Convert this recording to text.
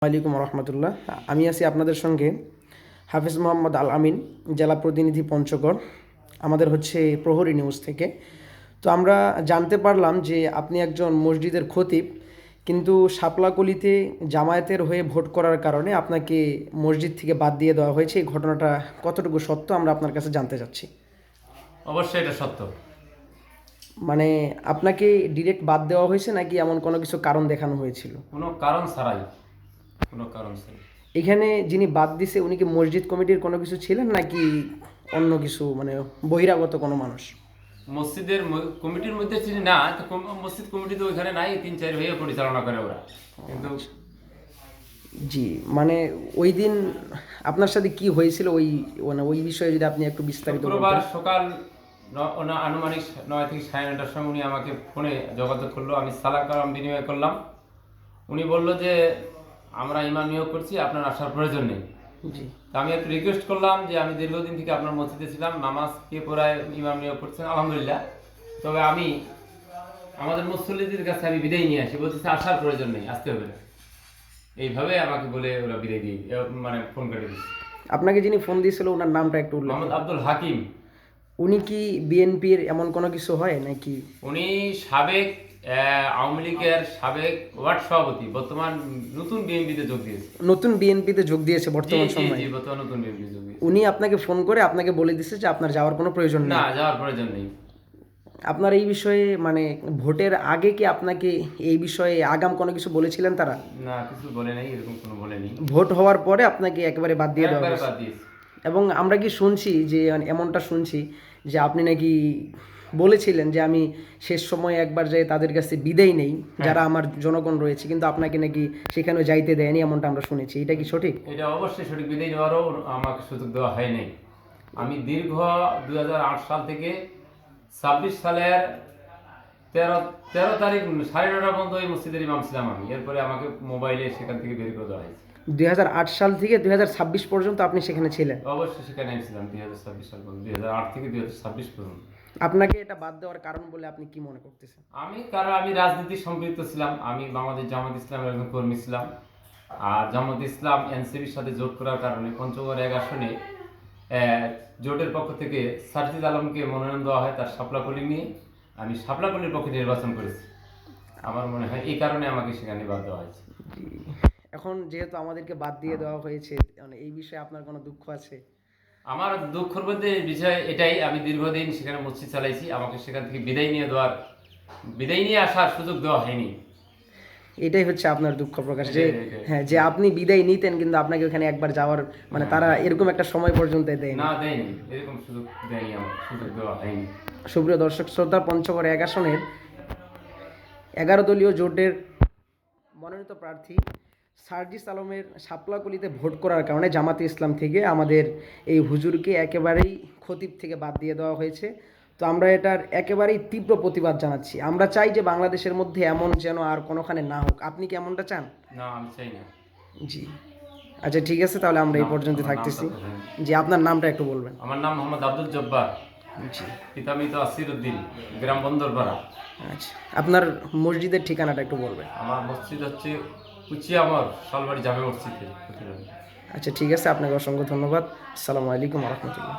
আলাইকুম রহমতুল্লাহ। আমি আছি আপনাদের সঙ্গে হাফিজ মোহাম্মদ আল আমিন, জেলা প্রতিনিধি পঞ্চগড়। আমাদের হচ্ছে প্রহরী নিউজ থেকে। তো আমরা জানতে পারলাম যে আপনি একজন মসজিদের খতিব, কিন্তু শাপলাকলিতে জামায়াতের হয়ে ভোট করার কারণে আপনাকে মসজিদ থেকে বাদ দিয়ে দেওয়া হয়েছে। এই ঘটনাটা কতটুকু সত্য আমরা আপনার কাছে জানতে চাচ্ছি। অবশ্যই এটা সত্য। মানে আপনাকে ডিরেক্ট বাদ দেওয়া হয়েছে নাকি এমন কোনো কিছু কারণ দেখানো হয়েছিল? কোনো কারণ ছাড়াই, কোনো কারণ ছাড়াই। এখানে যিনি বাদ দিছে উনি কি মসজিদ কমিটির কোনো কিছু ছিলেন নাকি অন্য কিছু, মানে বহিরাগত কোনো মানুষ? মসজিদের কমিটির মধ্যে ছিলেন না, তো মসজিদ কমিটি তো ওইখানে নাই, 3-4 হয়ে পরিচালনা করে ওরা। কিন্তু জি, মানে ওই দিন আপনার সাথে কি হয়েছিল, ওই মানে ওই বিষয়ে যদি আপনি একটু বিস্তারিত শুক্রবার বলতেন। সকাল আনুমানিক 9 থেকে 9:30টার সময় উনি আমাকে ফোনে যোগাযোগ করলো। আমি সালাম কালাম বিনিময় করলাম। উনি বললো যে আমরা ইমাম নিয়োগ করছি, আপনার আসার প্রয়োজন নেই। জি, তা আমি একটু রিকোয়েস্ট করলাম যে আমি দীর্ঘদিন থেকে আপনার মসজিদে ছিলাম, নামাজ কে পড়ায় ইমাম নিয়োগ করছেন আলহামদুলিল্লাহ, তবে আমি আমাদের মুসল্লিদের কাছে আমি বিদায় নিয়ে আসি, বলতেছে আসার প্রয়োজন নেই, আসতে হবে না। এইভাবে আমাকে বলে ওরা বিদায় দিয়ে মানে ফোন করে দিচ্ছে। আপনাকে যিনি ফোন দিয়েছিল ওনার নামটা একটু উল্লেখ মোহাম্মদ করুন। আব্দুল হাকিম। উনি কি বিএনপির এমন কোনো কিছু হয় নাকি? উনি সাবেক আওয়ামী লীগের সাবেক ওয়ার্ড সভাপতি, বর্তমান নতুন বিএনপিতে যোগ দিয়েছে। নতুন বিএনপিতে যোগ দিয়েছে জি বর্তমান জি সময়ে? জি, বর্তমান নতুন বিএনপিতে যোগ দিয়েছে। উনি আপনাকে ফোন করে আপনাকে বলে দিচ্ছে যে আপনার যাওয়ার কোনো প্রয়োজন নেই। না, যাওয়ার প্রয়োজন নেই। আপনার এই বিষয়ে মানে ভোটের আগে কি আপনাকে এই বিষয়ে আগাম কোনো কিছু বলেছিলেন তারা? না, কিছু বলে নাই, এরকম কোনো বলেনি। ভোট হওয়ার পরে আপনাকে একেবারে বাদ দিয়ে দেওয়া একবারে হয়েছে। বাদ দিয়েছে। এবং আমরা কি শুনছি যে মানে এমনটা শুনছি যে আপনি নাকি বলেছিলেন যে আমি শেষ সময়ে একবার যাই তাদের কাছে বিদায় নেই, যারা আমার জনগণ রয়েছে, কিন্তু আপনাকে নাকি সেখানে যাইতে দেয়নি, এমনটা আমরা শুনেছি। এটা কি সঠিক? এটা অবশ্যই সঠিক। বিদায় নেওয়ারও আমাকে সুযোগ দেওয়া হয় নাই। আমি দীর্ঘ 2008 সাল থেকে 26 সালের 13 তারিখ 9:30 পর্যন্ত এই মসজিদের ইমাম ছিলাম আমি। এরপরে আমাকে মোবাইলে সেখান থেকে বের করে দেওয়া হয়েছে। 2008 সাল থেকে 2026 পর্যন্ত আপনি সেখানে ছিলেন? অবশ্যই সেখানে আমি ছিলাম 2026 সাল পর্যন্ত, 2008 থেকে 2026 পর্যন্ত। আপনাকে এটা বাদ দেওয়ার কারণ বলে আপনি কি মনে করতেছেন? কারণ আমি রাজনীতি সম্পৃক্ত ছিলাম। আমি বাংলাদেশ জামাত ইসলামের একজন কর্মী ছিলাম। আর জামাত ইসলাম এনসিপির সাথে জোট করার কারণে পঞ্চগড় 1 আসনে জোটের পক্ষ থেকে সার্জিদ আলমকে মনোনয়ন দেওয়া হয় তার শাপলাকলি নিয়ে। আমি শাপলাকলির পক্ষে নির্বাচন করেছি। আমার মনে হয় এই কারণে আমাকে সেখানে বাদ দেওয়া হয়েছে। জি। এখন যেহেতু আমাদেরকে বাদ দিয়ে দেওয়া হয়েছে, মানে এই বিষয়ে আপনার কোনো দুঃখ আছে? আমার দুঃখের মধ্যে বিষয় এটাই, আমি দীর্ঘদিন সেখানে মসজিদ চালাইছি, আমাকে সেখান থেকে বিদায় নিয়ে আসার সুযোগ দেওয়া হয়নি। এটাই হচ্ছে আপনার দুঃখ প্রকাশ, যে এটাই। হ্যাঁ, যে আপনি বিদায় নিতেন কিন্তু আপনাকে ওখানে একবার যাওয়ার মানে তারা এরকম একটা সময় পর্যন্ত দেয়নি। না, দেয়নি, এরকম সুযোগ দেয়নি, আমার সুযোগ দেওয়া হয়নি। সুপ্রিয় দর্শক শ্রোতা, পঞ্চগড় 1 আসনের 11 দলীয় জোটের মনোনীত প্রার্থী সার্জিস আলমের শাপলাকলিতে ভোট করার কারণে জামাতে ইসলাম থেকে আমাদের এই হুজুরকে একেবারেই খতিব থেকে বাদ দিয়ে দেওয়া হয়েছে। তো আমরা এটার একেবারেই তীব্র প্রতিবাদ জানাচ্ছি। আমরা চাই যে বাংলাদেশের মধ্যে এমন যেন আর কোনোখানে না হোক। আপনি কি এমনটা চান? না, আমি চাই না। জি, আচ্ছা ঠিক আছে, তাহলে আমরা এই পর্যন্ত থাকতেছি। জি, আপনার নামটা একটু বলবেন। আমার নাম মোহাম্মদ আব্দুল জব্বার। জি, পিতা মৃত আসির উদ্দিন, গ্রাম বন্দরপাড়া। আচ্ছা, আপনার মসজিদের ঠিকানাটা একটু বলবেন। আমার মসজিদ হচ্ছে কুচিয়ামর শালবাড়ি জামে মসজিদে। আচ্ছা ঠিক আছে, আপনাকে অসংখ্য ধন্যবাদ। আসসালামু আলাইকুম রহমতুল্লাহ।